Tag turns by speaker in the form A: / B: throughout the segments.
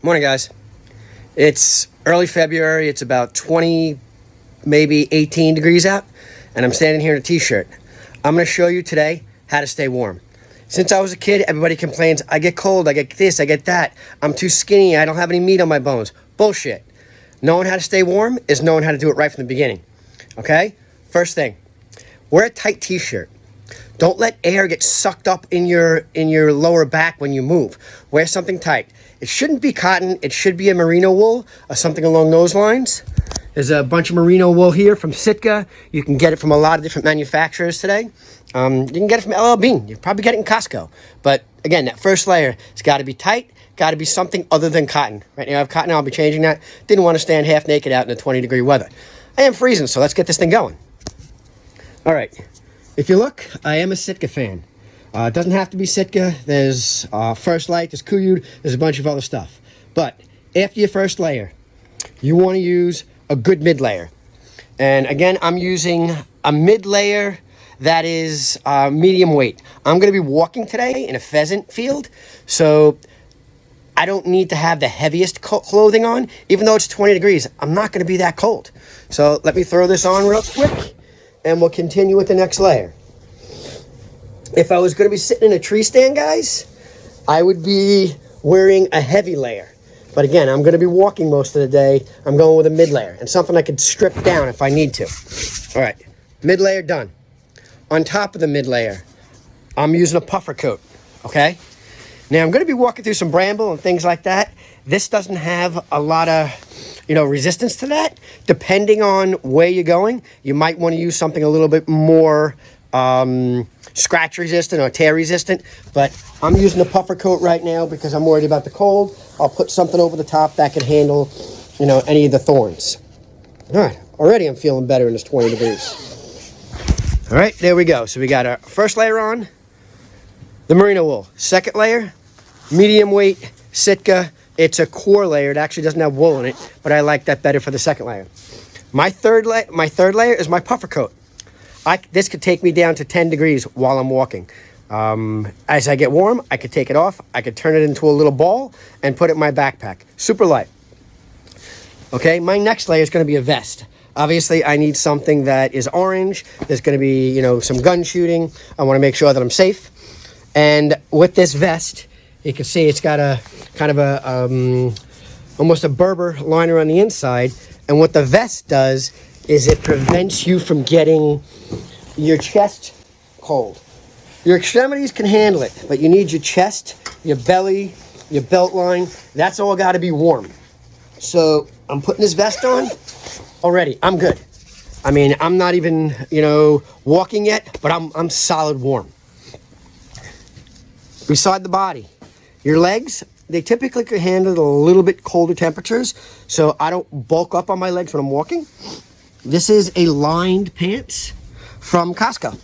A: Morning, guys. It's early February. It's about 20, maybe 18 degrees out, and I'm standing here in a t-shirt. I'm going to show you today how to stay warm. Since I was a kid, everybody complains, I get cold, I get this, I get that. I'm too skinny, I don't have any meat on my bones. Bullshit. Knowing how to stay warm is knowing how to do it right from the beginning. Okay? First thing, wear a tight t-shirt. Don't let air get sucked up in your lower back when you move. Wear something tight. It shouldn't be cotton. It should be a merino wool or something along those lines. There's a bunch of merino wool here from Sitka. You can get it from a lot of different manufacturers today. You can get it from LL Bean. You probably get it in Costco. But again, that first layer has got to be tight. Got to be something other than cotton. Right now I have cotton. I'll be changing that. Didn't want to stand half naked out in the 20-degree weather. I am freezing, so let's get this thing going. All right. If you look, I am a Sitka fan. It doesn't have to be Sitka. There's First Light, there's Kuyud, there's a bunch of other stuff. But after your first layer, you want to use a good mid layer. And again, I'm using a mid layer that is medium weight. I'm going to be walking today in a pheasant field, so I don't need to have the heaviest clothing on. Even though it's 20 degrees, I'm not going to be that cold. So let me throw this on real quick, and we'll continue with the next layer. If I was going to be sitting in a tree stand, guys, I would be wearing a heavy layer. But again, I'm going to be walking most of the day. I'm going with a mid layer and something I could strip down if I need to. All right, mid layer done. On top of the mid layer, I'm using a puffer coat, okay? Now, I'm going to be walking through some bramble and things like that. This doesn't have a lot of, resistance to that. Depending on where you're going, you might want to use something a little bit more scratch resistant or tear resistant, but I'm using the puffer coat right now because I'm worried about the cold. I'll put something over the top that can handle, any of the thorns. All right, already I'm feeling better in this 20 degrees. All right, there we go. So we got our first layer on, the merino wool. Second layer, medium weight Sitka. It's a core layer. It actually doesn't have wool in it, but I like that better for the second layer. My third layer is my puffer coat. This could take me down to 10 degrees while I'm walking. As I get warm, I could take it off. I could turn it into a little ball and put it in my backpack. Super light. Okay, my next layer is going to be a vest. Obviously, I need something that is orange. There's going to be, some gun shooting. I want to make sure that I'm safe. And with this vest, you can see it's got a kind of a almost a Berber liner on the inside. And what the vest does is it prevents you from getting your chest cold. Your extremities can handle it, but you need your chest, your belly, your belt line. That's all got to be warm. So I'm putting this vest on already. I'm good. I mean, I'm not even, walking yet, but I'm solid warm. Beside the body, your legs, they typically can handle a little bit colder temperatures, so I don't bulk up on my legs when I'm walking. This is a lined pants from Costco.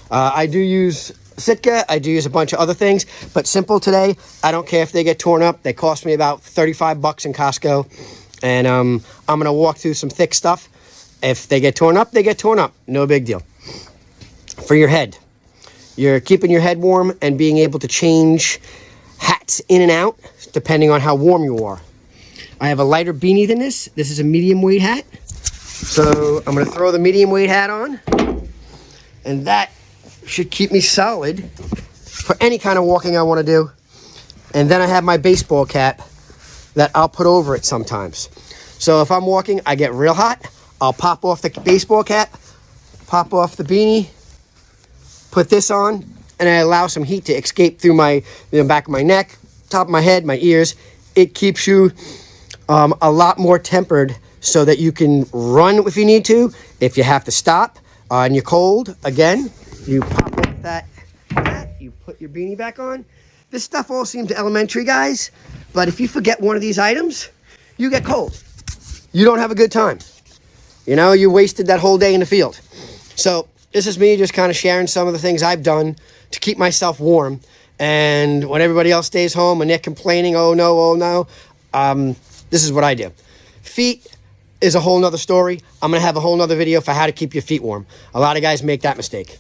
A: I do use Sitka. I do use a bunch of other things, but simple today. I don't care if they get torn up. They cost me about $35 in Costco, and I'm going to walk through some thick stuff. If they get torn up, they get torn up. No big deal. For your head, you're keeping your head warm and being able to change hats in and out depending on how warm you are. I have a lighter beanie than this. This is a medium weight hat. So I'm going to throw the medium weight hat on, and that should keep me solid for any kind of walking I want to do. And then I have my baseball cap that I'll put over it sometimes. So if I'm walking, I get real hot, I'll pop off the baseball cap, pop off the beanie, put this on, and I allow some heat to escape through my back of my neck, top of my head, my ears. It keeps you a lot more tempered so that you can run if you need to. If you have to stop and you're cold, again, you pop off that hat, you put your beanie back on. This stuff all seems elementary, guys, but if you forget one of these items, you get cold. You don't have a good time. You wasted that whole day in the field. So this is me just kind of sharing some of the things I've done to keep myself warm. And when everybody else stays home and they're complaining, oh no, this is what I do. Feet is a whole nother story. I'm going to have a whole nother video for how to keep your feet warm. A lot of guys make that mistake.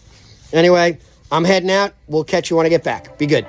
A: Anyway, I'm heading out. We'll catch you when I get back. Be good.